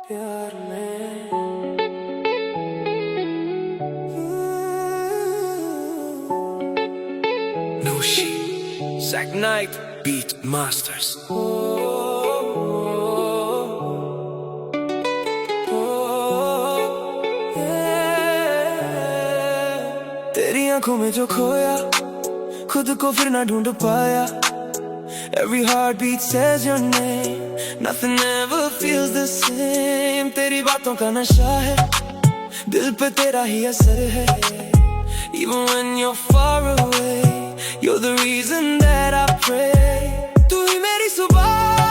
प्यार में No she Zack Knight Beat Masters तेरी आंखों में जो खोया खुद को फिर ना ढूंढ पाया Every heartbeat says your name Nothing ever feels the same तेरी बातों का नशा है दिल पे तेरा ही असर है Even when you're far away You're the reason that I pray तू ही मेरी सुबह